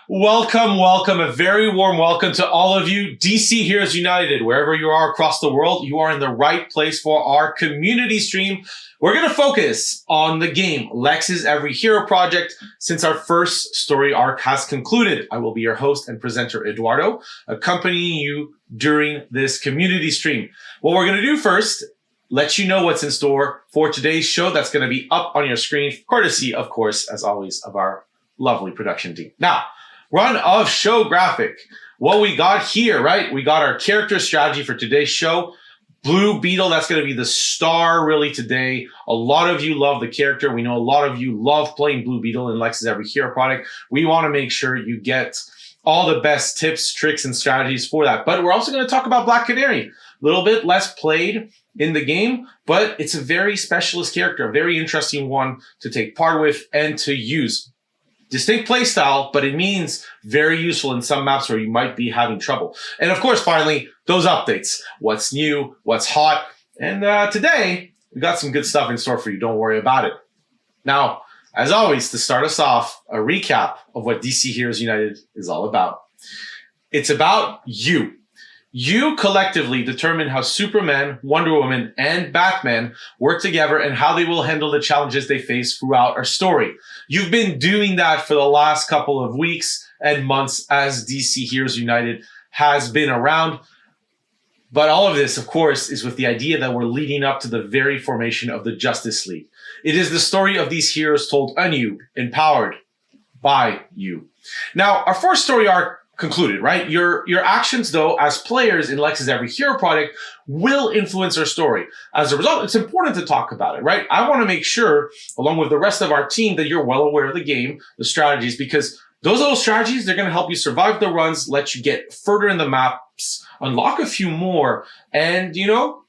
Welcome, welcome, a very warm welcome to all of you. DC Heroes United, wherever you are across the world, you are in the right place for our community stream. We're going to focus on the game, Lex's Every Hero project, since our first story arc has concluded. I will be your host and presenter, Eduardo, accompanying you during this community stream. What we're going to do first, let you know what's in store for today's show that's going to be up on your screen, courtesy, of course, as always, of our lovely production team. Now, run of show graphic. What we got here, right? We got our character strategy for today's show. Blue Beetle, that's going to be the star really today. A lot of you love the character. We know a lot of you love playing Blue Beetle in Lex's Every Hero product. We want to make sure you get all the best tips, tricks, and strategies for that. But we're also going to talk about Black Canary. A little bit less played in the game, but it's a very specialist character, a very interesting one to take part with and to use. Distinct playstyle, but it means very useful in some maps where you might be having trouble. And of course, finally, those updates. What's new, what's hot. And today, we got some good stuff in store for you. Don't worry about it. Now, as always, to start us off, a recap of what DC Heroes United is all about. It's about you. You collectively determine how Superman, Wonder Woman, and Batman work together and how they will handle the challenges they face throughout our story. You've been doing that for the last couple of weeks and months as DC Heroes United has been around. But all of this, of course, is with the idea that we're leading up to the very formation of the Justice League. It is the story of these heroes told anew, empowered by you. Now, our first story arc concluded, right? Your actions, though, as players in Lex's Every Hero product will influence our story. As a result, it's important to talk about it, right? I want to make sure, along with the rest of our team, that you're well aware of the game, the strategies, because those little strategies, they're going to help you survive the runs, let you get further in the maps, unlock a few more, and, you know,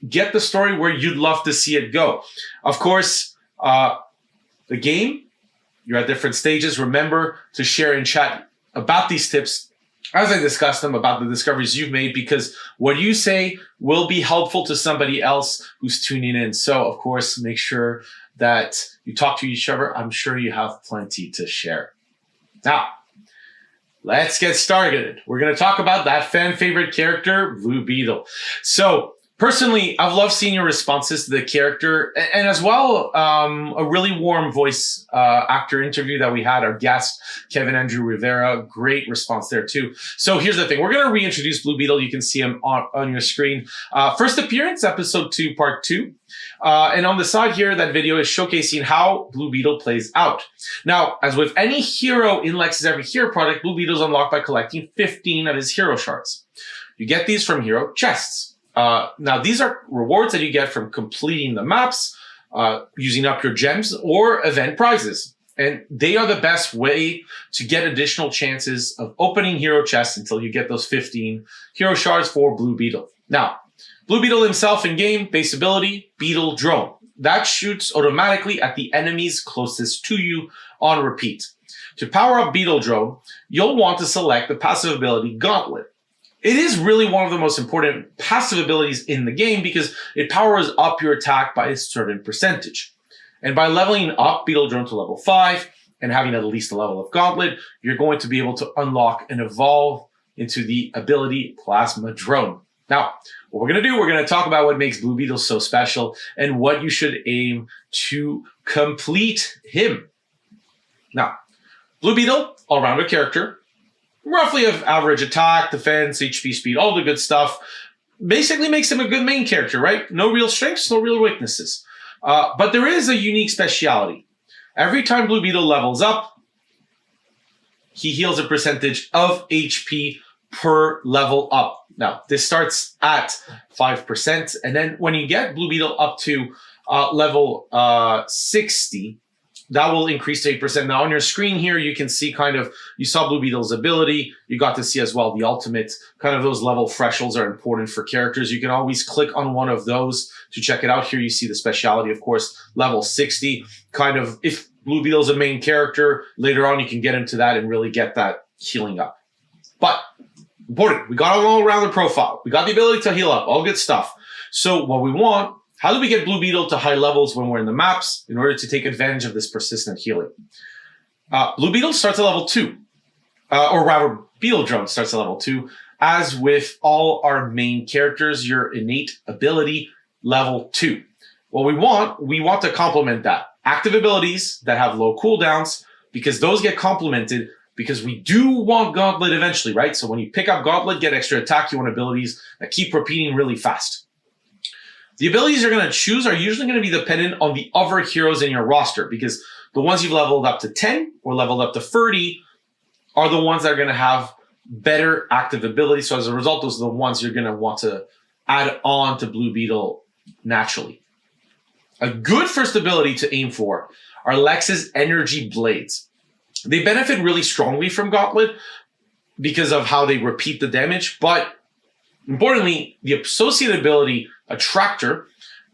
get the story where you'd love to see it go. Of course, the game, you're at different stages. Remember to share in chat about these tips as I discuss them, about the discoveries you've made, because what you say will be helpful to somebody else who's tuning in. So, of course, make sure that you talk to each other. I'm sure you have plenty to share. Now, let's get started. We're going to talk about that fan favorite character, Blue Beetle. So, personally, I've loved seeing your responses to the character, and as well, a really warm voice actor interview that we had, our guest, Kevin Andrew Rivera. Great response there, too. So here's the thing. We're going to reintroduce Blue Beetle. You can see him on your screen. First appearance, episode 2, part 2. And on the side here, that video is showcasing how Blue Beetle plays out. Now, as with any hero in Lex's Every Hero product, Blue Beetle is unlocked by collecting 15 of his hero shards. You get these from hero chests. Now, these are rewards that you get from completing the maps, using up your gems, or event prizes. And they are the best way to get additional chances of opening hero chests until you get those 15 hero shards for Blue Beetle. Now, Blue Beetle himself in-game, base ability, Beetle Drone. That shoots automatically at the enemies closest to you on repeat. To power up Beetle Drone, you'll want to select the passive ability Gauntlet. It is really one of the most important passive abilities in the game because it powers up your attack by a certain percentage. And by leveling up Beetle Drone to level 5 and having at least a level of Gauntlet, you're going to be able to unlock and evolve into the ability Plasma Drone. Now, what we're going to do, we're going to talk about what makes Blue Beetle so special and what you should aim to complete him. Now, Blue Beetle, all-rounder character, roughly of average attack, defense, HP, speed, all the good stuff. Basically makes him a good main character, right? No real strengths, no real weaknesses. But there is a unique speciality. Every time Blue Beetle levels up, he heals a percentage of HP per level up. Now, this starts at 5%. And then when you get Blue Beetle up to level 60, that will increase to 8%. Now on your screen here, you can see you saw Blue Beetle's ability. You got to see as well the ultimate. Kind of those level thresholds are important for characters. You can always click on one of those to check it out. Here you see the speciality, of course, level 60. Kind of, if Blue Beetle's a main character, later on you can get into that and really get that healing up. But important, we got an all-rounder profile. We got the ability to heal up, all good stuff. So what we want, how do we get Blue Beetle to high levels when we're in the maps in order to take advantage of this persistent healing? Blue Beetle starts at level 2. or rather Beetle Drone starts at level 2. As with all our main characters, your innate ability, level 2. What we want to complement that. Active abilities that have low cooldowns, because those get complemented because we do want Gauntlet eventually, right? So when you pick up Gauntlet, get extra attack, you want abilities that keep repeating really fast. The abilities you're going to choose are usually going to be dependent on the other heroes in your roster, because the ones you've leveled up to 10 or leveled up to 30 are the ones that are going to have better active abilities. So as a result, those are the ones you're going to want to add on to Blue Beetle naturally. A good first ability to aim for are Lex's Energy Blades. They benefit really strongly from Gauntlet because of how they repeat the damage, but importantly, the associated ability, Attractor,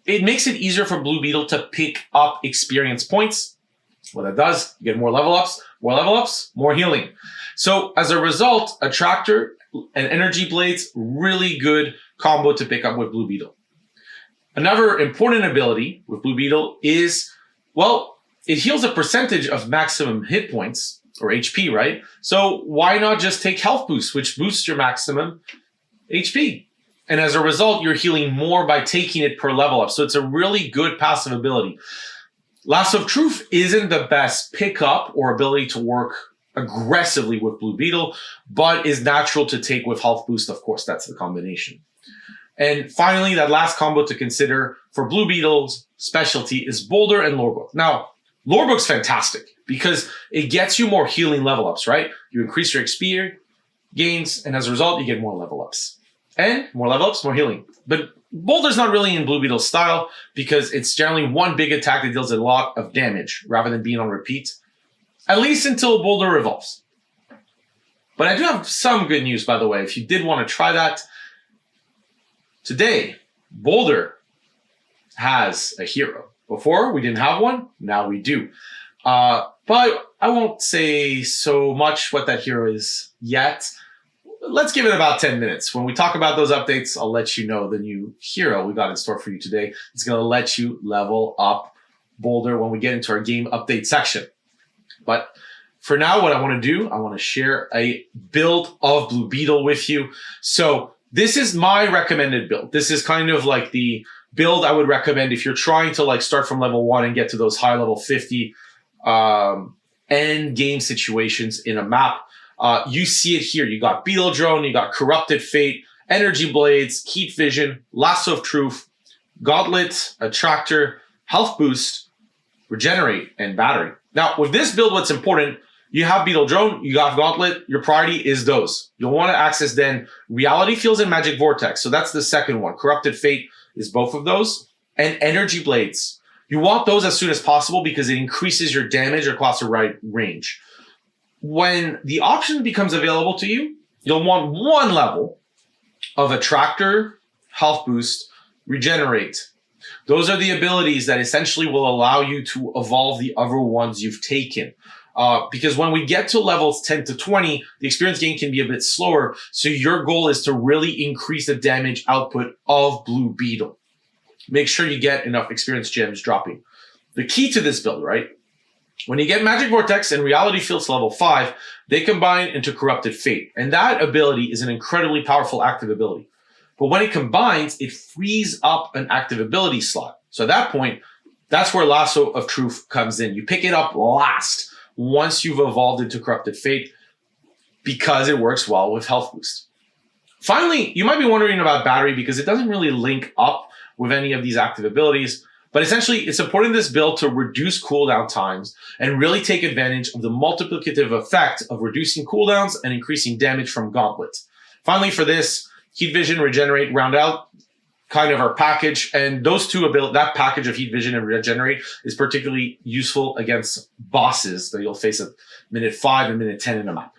it makes it easier for Blue Beetle to pick up experience points. What that does, you get more level ups, more healing. So as a result, Attractor and Energy Blades, really good combo to pick up with Blue Beetle. Another important ability with Blue Beetle is, well, it heals a percentage of maximum hit points, or HP, right? So why not just take Health Boost, which boosts your maximum HP? And as a result, you're healing more by taking it per level up. So it's a really good passive ability. Lasso of Truth isn't the best pickup or ability to work aggressively with Blue Beetle, but is natural to take with Health Boost. Of course, that's the combination. And finally, that last combo to consider for Blue Beetle's specialty is Boulder and Lorebook. Now, Lorebook's fantastic because it gets you more healing level ups, right? You increase your XP gains, and as a result, you get more level ups. And more level ups, more healing. But Boulder's not really in Blue Beetle's style because it's generally one big attack that deals a lot of damage rather than being on repeat, at least until Boulder evolves. But I do have some good news, by the way. If you did want to try that, today, Boulder has a hero. Before, we didn't have one. Now we do. But I won't say so much what that hero is yet. Let's give it about 10 minutes. When we talk about those updates, I'll let you know the new hero we got in store for you today. It's going to let you level up Boulder when we get into our game update section. But for now, what I want to do, I want to share a build of Blue Beetle with you. So this is my recommended build. This is kind of like the build I would recommend if you're trying to like start from level 1 and get to those high level 50 end game situations in a map. You see it here. You got Beetle Drone, you got Corrupted Fate, Energy Blades, Heat Vision, Lasso of Truth, Gauntlet, Attractor, Health Boost, Regenerate, and Battery. Now, with this build, what's important, you have Beetle Drone, you got Gauntlet, your priority is those. You'll want to access then Reality Fields and Magic Vortex. So that's the second one. Corrupted Fate is both of those. And Energy Blades. You want those as soon as possible because it increases your damage across the right range. When the option becomes available to you, you'll want one level of Attractor, Health Boost, Regenerate. Those are the abilities that essentially will allow you to evolve the other ones you've taken. Because when we get to levels 10 to 20, the experience gain can be a bit slower. So your goal is to really increase the damage output of Blue Beetle. Make sure you get enough experience gems dropping. The key to this build, right? When you get Magic Vortex and Reality Fields level 5, they combine into Corrupted Fate. And that ability is an incredibly powerful active ability. But when it combines, it frees up an active ability slot. So at that point, that's where Lasso of Truth comes in. You pick it up last once you've evolved into Corrupted Fate because it works well with Health Boost. Finally, you might be wondering about Battery because it doesn't really link up with any of these active abilities. But essentially, it's important in this build to reduce cooldown times and really take advantage of the multiplicative effect of reducing cooldowns and increasing damage from Gauntlet. Finally, for this, Heat Vision, Regenerate, round out kind of our package. And those two abilities, that package of Heat Vision and Regenerate is particularly useful against bosses that you'll face at minute 5 and minute 10 in a map.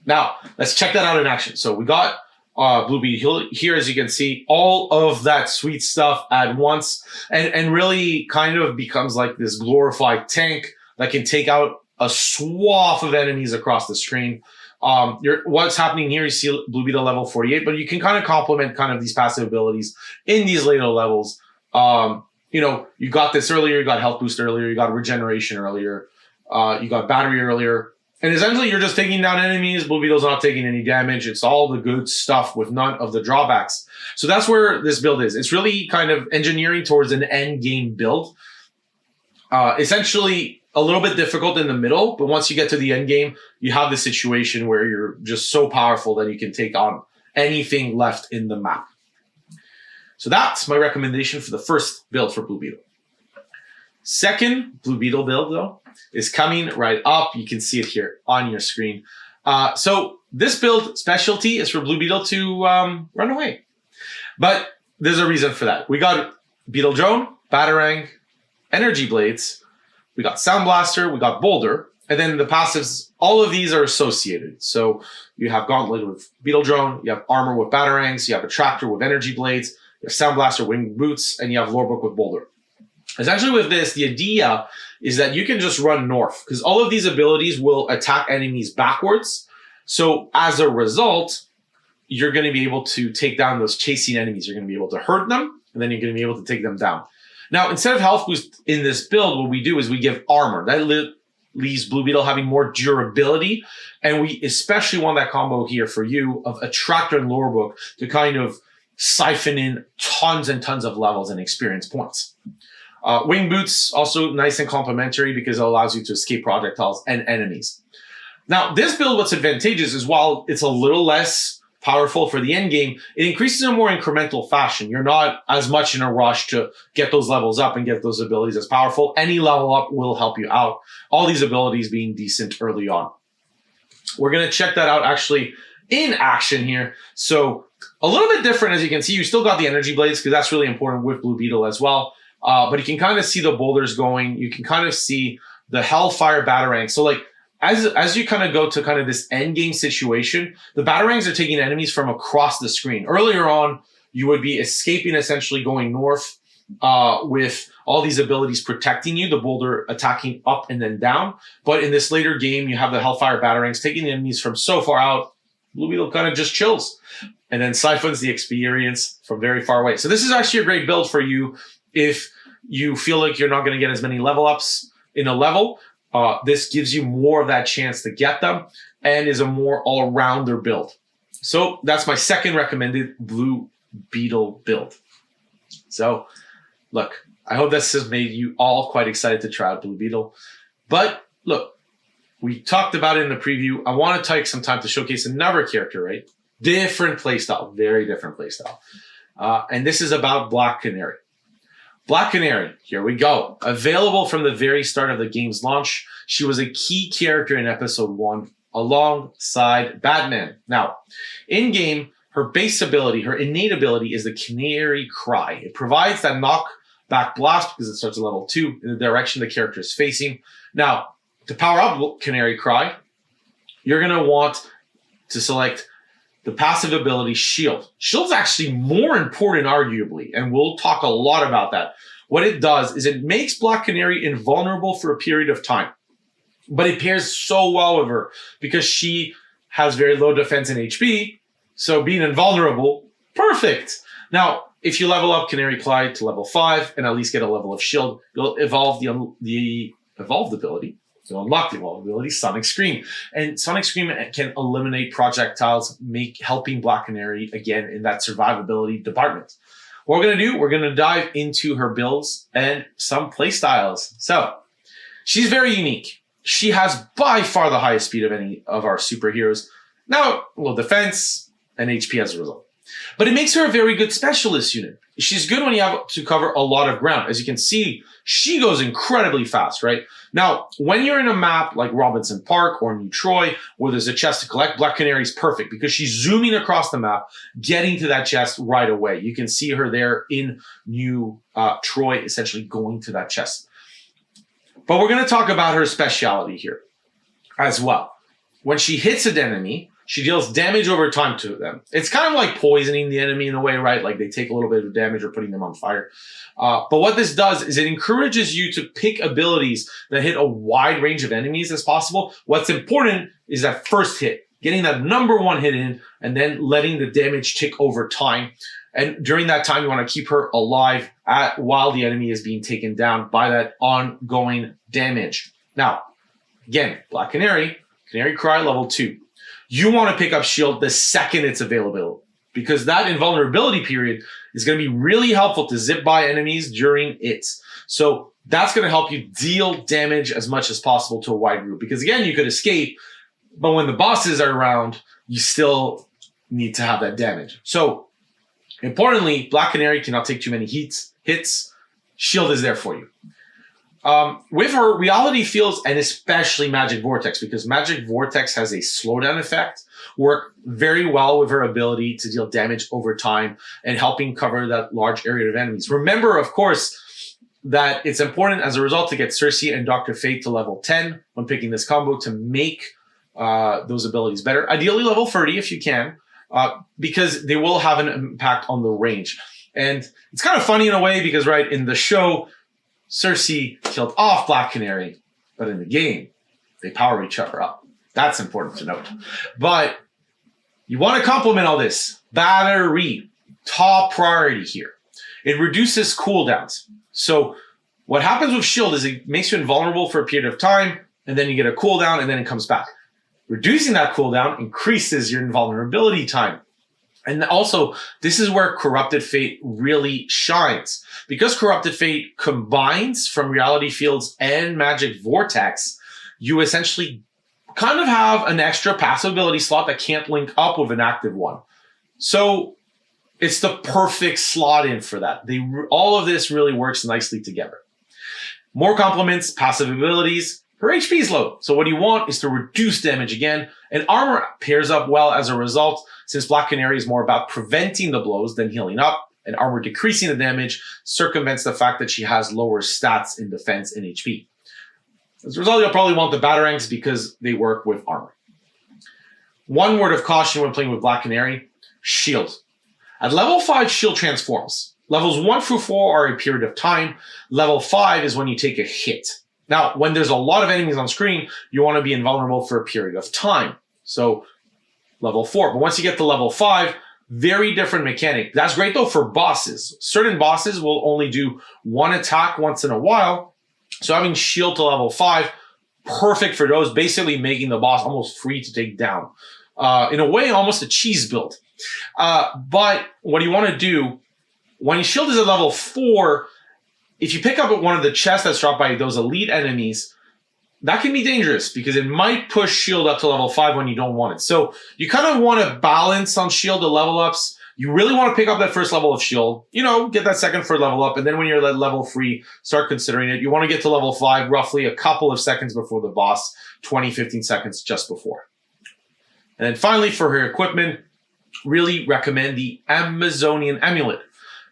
Now, let's check that out in action. So we got Blue Beetle here, as you can see, all of that sweet stuff at once, and really kind of becomes like this glorified tank that can take out a swath of enemies across the screen. What's happening here, you see Blue Beetle level 48, but you can kind of complement kind of these passive abilities in these later levels. You know, you got this earlier, you got Health Boost earlier, you got Regeneration earlier, you got Battery earlier. And essentially, you're just taking down enemies. Blue Beetle's not taking any damage. It's all the good stuff with none of the drawbacks. So that's where this build is. It's really kind of engineering towards an end game build. Essentially, a little bit difficult in the middle, but once you get to the end game, you have the situation where you're just so powerful that you can take on anything left in the map. So that's my recommendation for the first build for Blue Beetle. Second Blue Beetle build, though, is coming right up. You can see it here on your screen. So this build specialty is for Blue Beetle to run away. But there's a reason for that. We got Beetle Drone, Batarang, Energy Blades, we got Sound Blaster, we got Boulder, and then the passives, all of these are associated. So you have Gauntlet with Beetle Drone, you have Armor with Batarangs, you have a Tractor with Energy Blades, you have Sound Blaster, Winged Boots, and you have Lorebook with Boulder. Essentially with this, the idea is that you can just run north because all of these abilities will attack enemies backwards. So as a result, you're going to be able to take down those chasing enemies. You're going to be able to hurt them, and then you're going to be able to take them down. Now, instead of health boost in this build, what we do is we give armor. That leaves Blue Beetle having more durability, and we especially want that combo here for you of a Tractor and Lorebook to kind of siphon in tons and tons of levels and experience points. Wing Boots, also nice and complementary because it allows you to escape projectiles and enemies. Now, this build, what's advantageous is while it's a little less powerful for the end game, it increases in a more incremental fashion. You're not as much in a rush to get those levels up and get those abilities as powerful. Any level up will help you out. All these abilities being decent early on. We're going to check that out actually in action here. So a little bit different, as you can see. You still got the Energy Blades because that's really important with Blue Beetle as well. But you can kind of see the boulders going. You can kind of see the Hellfire Batarang. So like, as you kind of go to kind of this end game situation, the Batarangs are taking enemies from across the screen. Earlier on, you would be escaping, essentially going north with all these abilities protecting you, the boulder attacking up and then down. But in this later game, you have the Hellfire Batarangs taking the enemies from so far out. Blue Beetle kind of just chills and then siphons the experience from very far away. So this is actually a great build for you if you feel like you're not going to get as many level ups in a level. This gives you more of that chance to get them and is a more all-rounder build. So that's my second recommended Blue Beetle build. So look, I hope this has made you all quite excited to try out Blue Beetle. But look, we talked about it in the preview. I want to take some time to showcase another character, right? Different playstyle, very different playstyle. And this is about Black Canary. Black Canary, here we go. Available from the very start of the game's launch, she was a key character in episode 1 alongside Batman. Now, in-game, her base ability, her innate ability is the Canary Cry. It provides that knockback blast because it starts at level 2 in the direction the character is facing. Now, to power up Canary Cry, you're going to want to select the passive ability Shield. Shield's actually more important, arguably, and we'll talk a lot about that. What it does is it makes Black Canary invulnerable for a period of time, but it pairs so well with her because she has very low defense and HP, so being invulnerable, perfect. Now, if you level up Canary Cry to level 5 and at least get a level of Shield, you'll evolve the evolved ability. So unlock the evolved ability, Sonic Scream. And Sonic Scream can eliminate projectiles, helping Black Canary, again, in that survivability department. What we're going to do, we're going to dive into her builds and some playstyles. So, she's very unique. She has by far the highest speed of any of our superheroes. Now, a little defense and HP as a result. But it makes her a very good specialist unit. She's good when you have to cover a lot of ground. As you can see, she goes incredibly fast, right? Now, when you're in a map like Robinson Park or New Troy, where there's a chest to collect, Black Canary is perfect because she's zooming across the map, getting to that chest right away. You can see her there in New Troy, essentially going to that chest. But we're going to talk about her speciality here as well. When she hits an enemy, she deals damage over time to them. It's kind of like poisoning the enemy in a way, right? Like they take a little bit of damage or putting them on fire. But what this does is it encourages you to pick abilities that hit a wide range of enemies as possible. What's important is that first hit, getting that number 1 hit in, and then letting the damage tick over time. And during that time, you want to keep her alive while the enemy is being taken down by that ongoing damage. Now, again, Black Canary, Canary Cry level 2. You want to pick up shield the second it's available, because that invulnerability period is going to be really helpful to zip by enemies during it. So that's going to help you deal damage as much as possible to a wide group. Because again, you could escape, but when the bosses are around, you still need to have that damage. So importantly, Black Canary cannot take too many hits. Shield is there for you. With her reality fields and especially Magic Vortex, because Magic Vortex has a slowdown effect, work very well with her ability to deal damage over time and helping cover that large area of enemies. Remember, of course, that it's important as a result to get Cersei and Dr. Fate to level 10 when picking this combo to make those abilities better. Ideally level 30 if you can, because they will have an impact on the range. And it's kind of funny in a way because, right, in the show, Cersei killed off Black Canary, but in the game, they power each other up. That's important to note. But you want to complement all this. Battery, top priority here. It reduces cooldowns. So what happens with shield is it makes you invulnerable for a period of time, and then you get a cooldown, and then it comes back. Reducing that cooldown increases your invulnerability time. And also, this is where Corrupted Fate really shines. Because Corrupted Fate combines from Reality Fields and Magic Vortex, you essentially kind of have an extra passive ability slot that can't link up with an active one. So it's the perfect slot in for that. All of this really works nicely together. More compliments, passive abilities. Her HP is low, so what you want is to reduce damage again, and armor pairs up well as a result, since Black Canary is more about preventing the blows than healing up, and armor decreasing the damage circumvents the fact that she has lower stats in defense and HP. As a result, you'll probably want the Batarangs because they work with armor. One word of caution when playing with Black Canary, shield. At level 5, shield transforms. Levels 1 through 4 are a period of time. Level 5 is when you take a hit. Now, when there's a lot of enemies on screen, you want to be invulnerable for a period of time. So, level 4. But once you get to level 5, very different mechanic. That's great, though, for bosses. Certain bosses will only do one attack once in a while. So having shield to level 5, perfect for those, basically making the boss almost free to take down. In a way, almost a cheese build. But what you want to do, when your shield is at level 4, if you pick up one of the chests that's dropped by those elite enemies, that can be dangerous because it might push shield up to level 5 when you don't want it. So you kind of want to balance on shield to level ups. You really want to pick up that first level of shield, get that second for level up. And then when you're at level 3, start considering it. You want to get to level 5 roughly a couple of seconds before the boss, 20, 15 seconds just before. And then finally for her equipment, really recommend the Amazonian Amulet,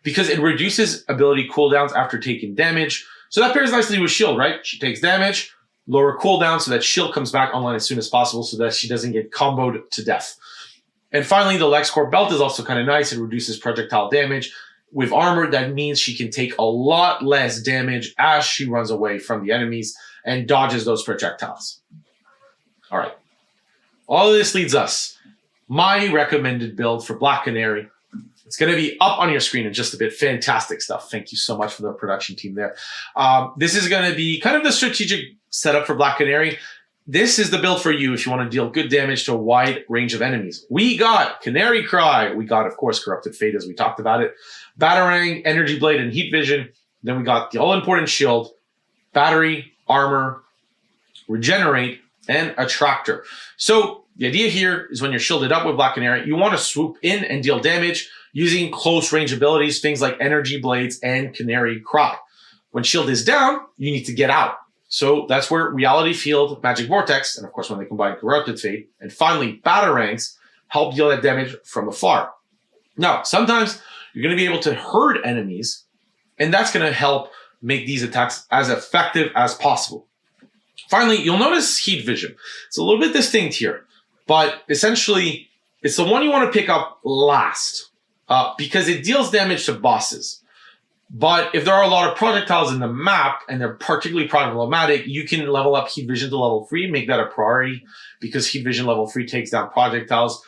because it reduces ability cooldowns after taking damage. So that pairs nicely with shield, right? She takes damage, lower cooldown so that shield comes back online as soon as possible so that she doesn't get comboed to death. And finally, the LexCorp belt is also kind of nice. It reduces projectile damage. With armor, that means she can take a lot less damage as she runs away from the enemies and dodges those projectiles. All right. All of this leads us. My recommended build for Black Canary. It's going to be up on your screen in just a bit. Fantastic stuff. Thank you so much for the production team there. This is going to be kind of the strategic setup for Black Canary. This is the build for you if you want to deal good damage to a wide range of enemies. We got Canary Cry. We got, of course, Corrupted Fate, as we talked about it. Batarang, Energy Blade, and Heat Vision. Then we got the all-important shield, battery, armor, regenerate, and attractor. So the idea here is when you're shielded up with Black Canary, you want to swoop in and deal damage using close range abilities, things like Energy Blades and Canary Cry. When shield is down, you need to get out. So that's where Reality Field, Magic Vortex, and of course when they combine Corrupted Fate, and finally Batarangs help deal that damage from afar. Now, sometimes you're going to be able to herd enemies, and that's going to help make these attacks as effective as possible. Finally, you'll notice Heat Vision. It's a little bit distinct here, but essentially it's the one you want to pick up last because it deals damage to bosses. But if there are a lot of projectiles in the map and they're particularly problematic, you can level up Heat Vision to level 3, make that a priority because Heat Vision level 3 takes down projectiles,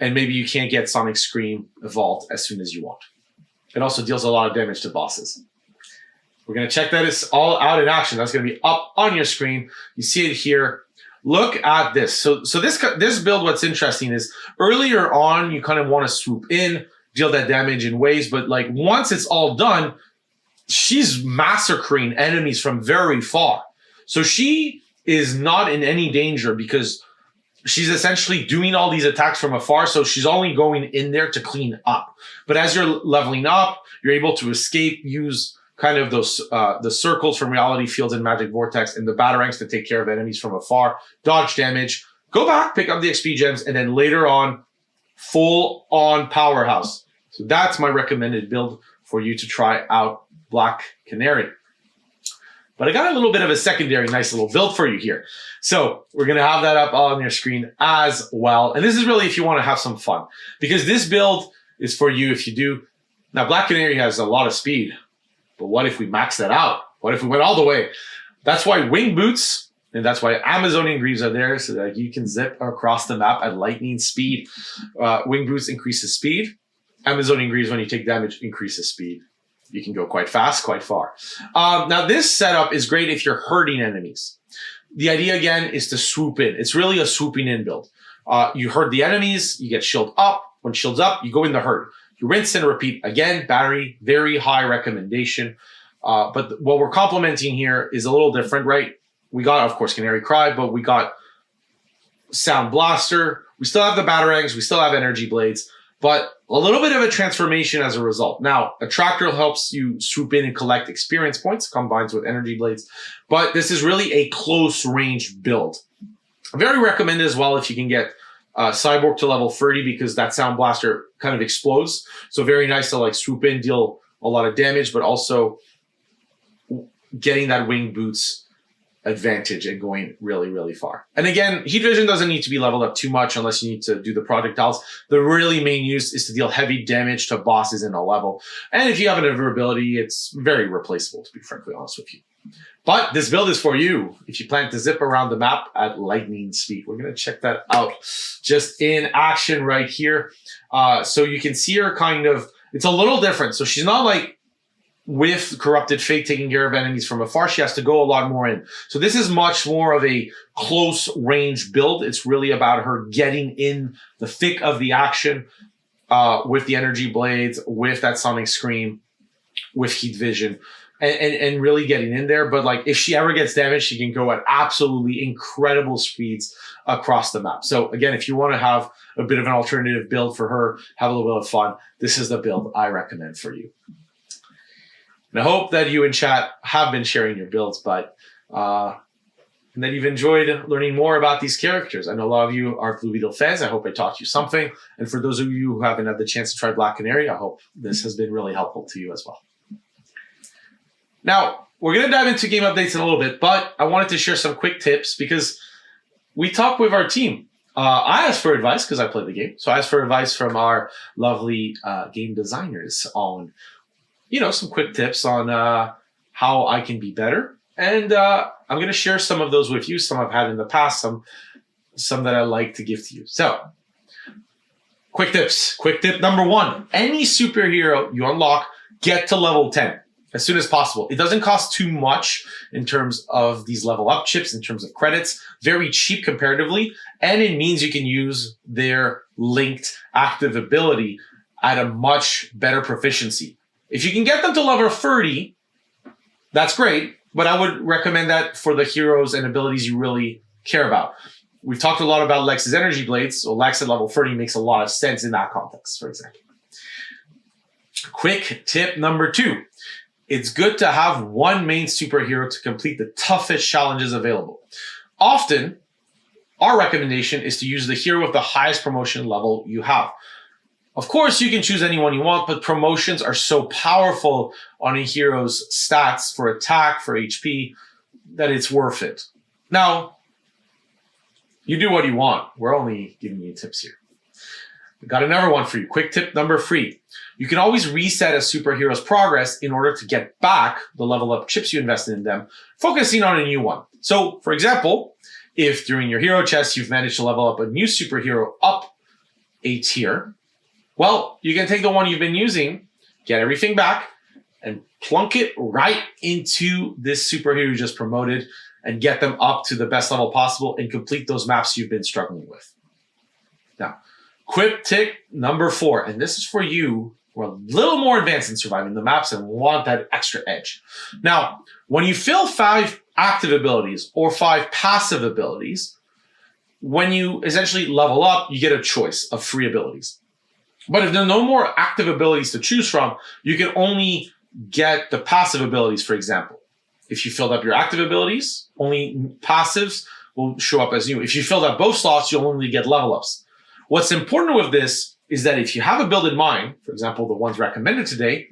and maybe you can't get Sonic Scream evolved as soon as you want. It also deals a lot of damage to bosses. We're going to check that it's all out in action. That's going to be up on your screen. You see it here. look at this. So this build, what's interesting is earlier on, you kind of want to swoop in, deal that damage in waves, but like once it's all done, she's massacring enemies from very far. So she is not in any danger because she's essentially doing all these attacks from afar. So she's only going in there to clean up. But as you're leveling up, you're able to escape, use kind of those the circles from reality fields and magic vortex and the batarangs to take care of enemies from afar, dodge damage, go back, pick up the XP gems, and then later on, full on powerhouse. So that's my recommended build for you to try out, Black Canary. But I got a little bit of a secondary nice little build for you here. So we're going to have that up on your screen as well. And this is really if you want to have some fun, because this build is for you if you do. Now, Black Canary has a lot of speed, but what if we max that out? What if we went all the way? That's why wing boots, and that's why Amazonian greaves are there, so that you can zip across the map at lightning speed. Wing boots increases speed. Amazonian greaves, when you take damage, increases speed. You can go quite fast, quite far. Now, this setup is great if you're hurting enemies. The idea, again, is to swoop in. It's really a swooping in build. You hurt the enemies, you get shield up. When shield's up, you go in the herd. You rinse and repeat. Again, battery, very high recommendation. But what we're complementing here is a little different, right? We got, of course, Canary Cry, but we got Sound Blaster. We still have the Batarangs. We still have Energy Blades, but a little bit of a transformation as a result. Now, Attractor helps you swoop in and collect experience points, combines with Energy Blades, but this is really a close range build. Very recommended as well if you can get Cyborg to level 30 because that Sound Blaster kind of explodes. So very nice to like swoop in, deal a lot of damage, but also getting that wing boots advantage and going really, really far. And again, Heat Vision doesn't need to be leveled up too much unless you need to do the projectiles. The really main use is to deal heavy damage to bosses in a level. And if you have an invulnerability, it's very replaceable, to be frankly honest with you. But this build is for you if you plan to zip around the map at lightning speed. We're going to check that out just in action right here. So you can see her kind of, it's a little different. So she's not like with Corrupted Fate taking care of enemies from afar. She has to go a lot more in. So this is much more of a close range build. It's really about her getting in the thick of the action with the Energy Blades, with that Sonic Scream, with Heat Vision. And really getting in there. But like if she ever gets damaged, she can go at absolutely incredible speeds across the map. So again, if you want to have a bit of an alternative build for her, have a little bit of fun, this is the build I recommend for you. And I hope that you in chat have been sharing your builds, but and that you've enjoyed learning more about these characters. I know a lot of you are Blue Beetle fans. I hope I taught you something. And for those of you who haven't had the chance to try Black Canary, I hope this has been really helpful to you as well. Now, we're going to dive into game updates in a little bit, but I wanted to share some quick tips because we talked with our team. I asked for advice because I played the game. So I asked for advice from our lovely game designers on, you know, some quick tips on how I can be better. And I'm going to share some of those with you. Some I've had in the past, some that I like to give to you. So, quick tips. Quick tip number 1. Any superhero you unlock, get to level 10. As soon as possible. It doesn't cost too much in terms of these level up chips, in terms of credits. Very cheap comparatively. And it means you can use their linked active ability at a much better proficiency. If you can get them to level 30, that's great. But I would recommend that for the heroes and abilities you really care about. We've talked a lot about Lex's Energy Blades. So Lex at level 30 makes a lot of sense in that context, for example. Quick tip number 2. It's good to have one main superhero to complete the toughest challenges available. Often, our recommendation is to use the hero with the highest promotion level you have. Of course, you can choose anyone you want, but promotions are so powerful on a hero's stats for attack, for HP, that it's worth it. Now, you do what you want. We're only giving you tips here. We've got another one for you. Quick tip number 3. You can always reset a superhero's progress in order to get back the level up chips you invested in them, focusing on a new one. So, for example, if during your hero chest you've managed to level up a new superhero up a tier, well, you can take the one you've been using, get everything back, and plunk it right into this superhero you just promoted, and get them up to the best level possible and complete those maps you've been struggling with. Now, quick tip number 4, and this is for you who are a little more advanced in surviving the maps and want that extra edge. Now, when you fill 5 active abilities or 5 passive abilities, when you essentially level up, you get a choice of free abilities. But if there are no more active abilities to choose from, you can only get the passive abilities, for example. If you filled up your active abilities, only passives will show up as new. If you filled up both slots, you'll only get level ups. What's important with this is that if you have a build in mind, for example, the ones recommended today,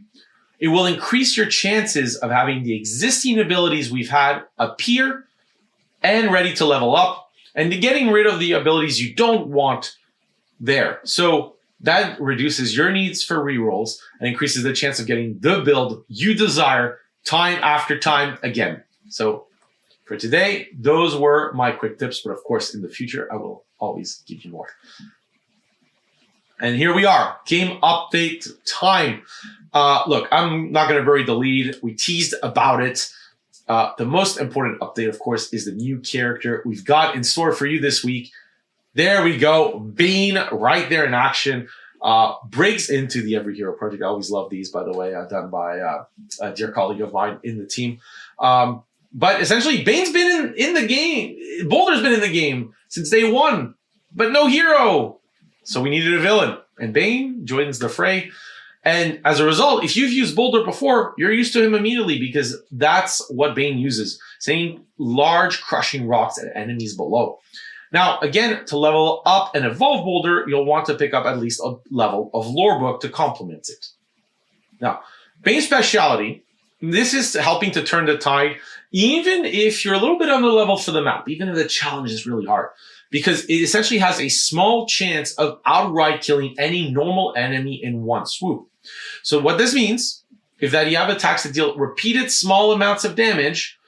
it will increase your chances of having the existing abilities we've had appear and ready to level up, and to getting rid of the abilities you don't want there. So that reduces your needs for rerolls and increases the chance of getting the build you desire time after time again. So for today, those were my quick tips, but of course in the future, I will always give you more. And here we are, game update time. Look, I'm not going to bury the lead. We teased about it. The most important update, of course, is the new character we've got in store for you this week. There we go. Bane right there in action. Breaks into the EveryHero project. I always love these, by the way, done by a dear colleague of mine in the team. But essentially, Bane's been in the game. Boulder's been in the game since day 1, but no hero. So we needed a villain, and Bane joins the fray. And as a result, if you've used Boulder before, you're used to him immediately because that's what Bane uses, sending large crushing rocks at enemies below. Now, again, to level up and evolve Boulder, you'll want to pick up at least a level of lore book to complement it. Now, Bane's speciality, this is helping to turn the tide, even if you're a little bit under level for the map, even if the challenge is really hard, because it essentially has a small chance of outright killing any normal enemy in one swoop. So what this means is that you have attacks that deal repeated small amounts of damage,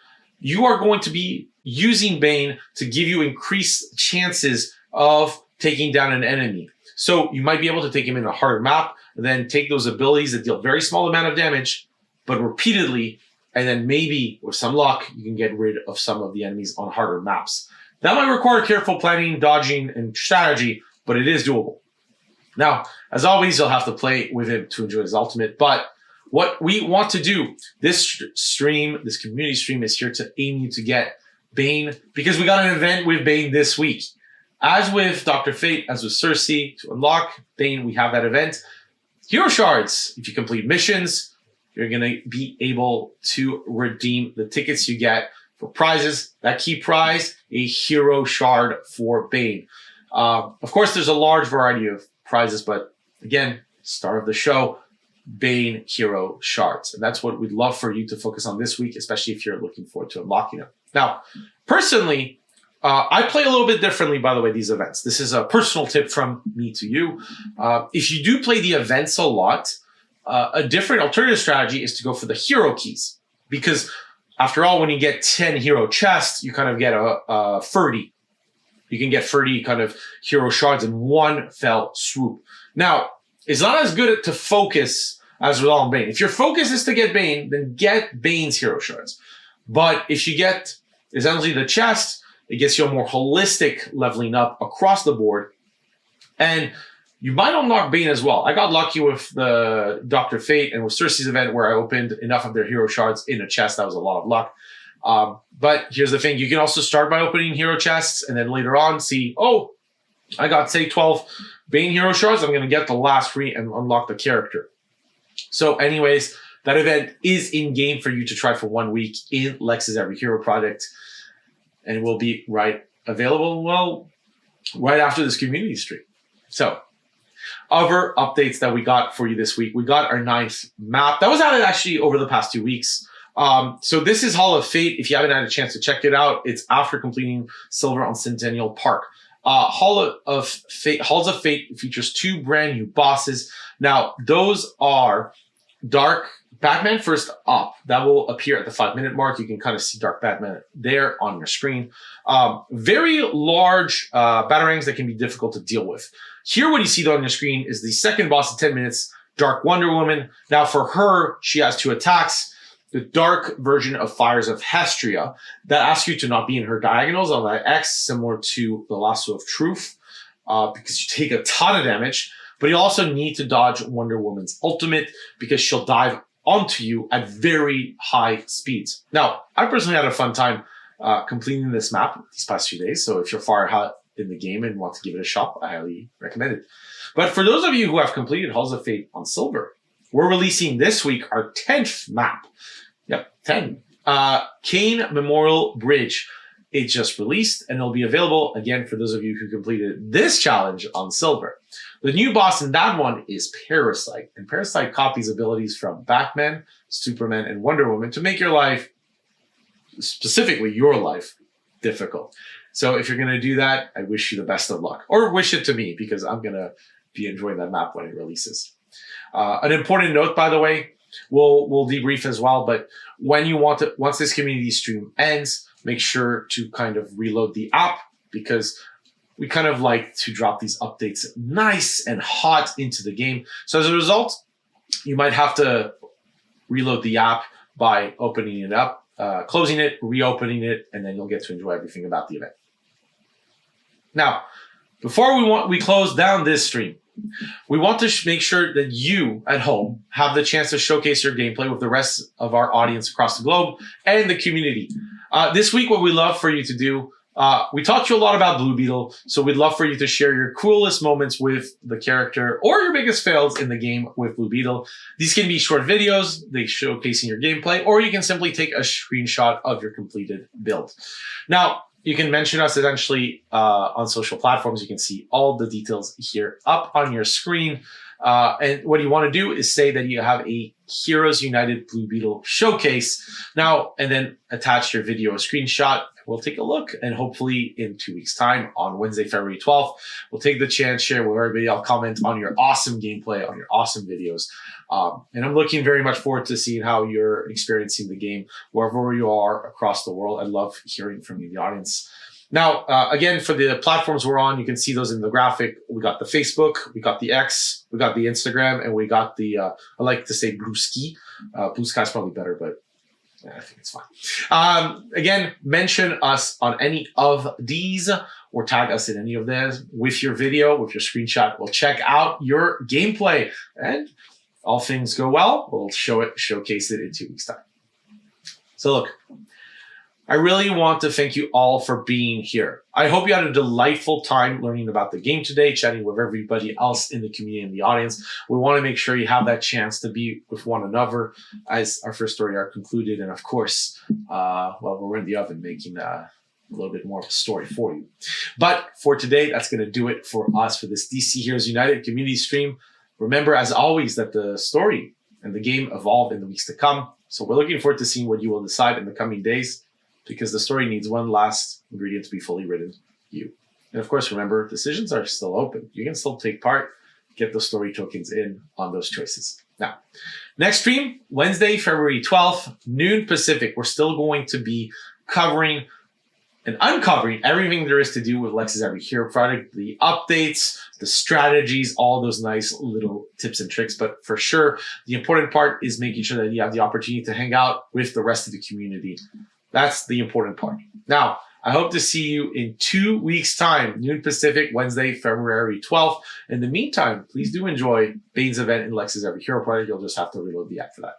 you are going to be using Bane to give you increased chances of taking down an enemy. So you might be able to take him in a harder map, and then take those abilities that deal very small amount of damage, but repeatedly, and then maybe with some luck, you can get rid of some of the enemies on harder maps. That might require careful planning, dodging, and strategy, but it is doable. Now, as always, you'll have to play with him to enjoy his ultimate, but what we want to do, this stream, this community stream is here to aim you to get Bane, because we got an event with Bane this week. As with Dr. Fate, as with Cersei, to unlock Bane, we have that event. Hero Shards, if you complete missions, you're going to be able to redeem the tickets you get for prizes. That key prize, a Hero Shard for Bane. Of course, there's a large variety of prizes, but again, star of the show, Bane Hero Shards. And that's what we'd love for you to focus on this week, especially if you're looking forward to unlocking them. Now, personally, I play a little bit differently, by the way, these events. This is a personal tip from me to you. If you do play the events a lot, a different alternative strategy is to go for the hero keys. Because after all, when you get 10 hero chests, you kind of get a 30. You can get 30 kind of hero shards in one fell swoop. Now, it's not as good to focus as with all Bane. If your focus is to get Bane, then get Bane's hero shards. But if you get essentially the chest, it gets you a more holistic leveling up across the board. And you might unlock Bane as well. I got lucky with the Dr. Fate and with Cersei's event where I opened enough of their hero shards in a chest. That was a lot of luck. But here's the thing. You can also start by opening hero chests and then later on see, oh, I got, say, 12 Bane hero shards. I'm going to get the last 3 and unlock the character. So anyways, that event is in-game for you to try for 1 week in Lex's EveryHero project. And it will be available, well, right after this community stream. So, other updates that we got for you this week. We got our 9th map. That was added actually over the past 2 weeks. So this is Hall of Fate. If you haven't had a chance to check it out, it's after completing Silver on Centennial Park. Halls of Fate features 2 brand new bosses. Now, those are Dark Batman first up. That will appear at the 5-minute mark. You can kind of see Dark Batman there on your screen. Very large batarangs that can be difficult to deal with. Here, what you see on your screen is the second boss at 10 minutes, Dark Wonder Woman. Now, for her, she has 2 attacks. the dark version of Fires of Hestria that asks you to not be in her diagonals on that X, similar to the Lasso of Truth, because you take a ton of damage. But you also need to dodge Wonder Woman's ultimate because she'll dive onto you at very high speeds. Now, I personally had a fun time completing this map these past few days. So if you're far ahead in the game and want to give it a shot, I highly recommend it. But for those of you who have completed Halls of Fate on Silver, we're releasing this week our 10th map. Yep, 10. Kane Memorial Bridge. It just released and it'll be available again for those of you who completed this challenge on Silver. The new boss in that one is Parasite, and Parasite copies abilities from Batman, Superman, and Wonder Woman to make your life, specifically your life, difficult. So if you're going to do that, I wish you the best of luck. Or wish it to me, because I'm going to be enjoying that map when it releases. An important note, by the way, we'll debrief as well, but when you want to, once this community stream ends, make sure to kind of reload the app, because we kind of like to drop these updates nice and hot into the game. So as a result, you might have to reload the app by opening it up, closing it, reopening it, and then you'll get to enjoy everything about the event. Now, before we close down this stream, we want to make sure that you at home have the chance to showcase your gameplay with the rest of our audience across the globe and the community. This week, what we love for you to do, we talked to you a lot about Blue Beetle, so we'd love for you to share your coolest moments with the character or your biggest fails in the game with Blue Beetle. These can be short videos, they showcasing your gameplay, or you can simply take a screenshot of your completed build. Now, you can mention us essentially on social platforms. You can see all the details here up on your screen. And what you want to do is say that you have a Heroes United Blue Beetle showcase now, and then attach your video screenshot. We'll take a look, and hopefully in 2 weeks' time, on Wednesday, February 12th, we'll take the chance, share with everybody. I'll comment on your awesome gameplay, on your awesome videos. And I'm looking very much forward to seeing how you're experiencing the game wherever you are across the world. I love hearing from you, the audience. Now, again, for the platforms we're on, you can see those in the graphic. We got the Facebook, we got the X, we got the Instagram, and we got the, I like to say Blue Ski. Blue Sky's probably better, but I think it's fine. Again, mention us on any of these or tag us in any of these with your video, with your screenshot. We'll check out your gameplay, and all things go well, we'll showcase it in 2 weeks' time. So look, I really want to thank you all for being here. I hope you had a delightful time learning about the game today, chatting with everybody else in the community and the audience. We want to make sure you have that chance to be with one another as our first story arc concluded. And of course, well, we're in the oven making a little bit more of a story for you. But for today, that's going to do it for us for this DC Heroes United community stream. Remember, as always, that the story and the game evolve in the weeks to come. So we're looking forward to seeing what you will decide in the coming days, because the story needs one last ingredient to be fully written, you. And of course, remember, decisions are still open. You can still take part, get those story tokens in on those choices. Now, next stream, Wednesday, February 12th, noon Pacific. We're still going to be covering and uncovering everything there is to do with Lex's EveryHero product, the updates, the strategies, all those nice little tips and tricks. But for sure, the important part is making sure that you have the opportunity to hang out with the rest of the community. That's the important part. Now, I hope to see you in 2 weeks' time, noon Pacific, Wednesday, February 12th. In the meantime, please do enjoy Bane's event in Lex's EveryHero product. You'll just have to reload the app for that.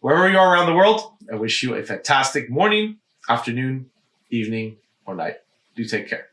Wherever you are around the world, I wish you a fantastic morning, afternoon, evening, or night. Do take care.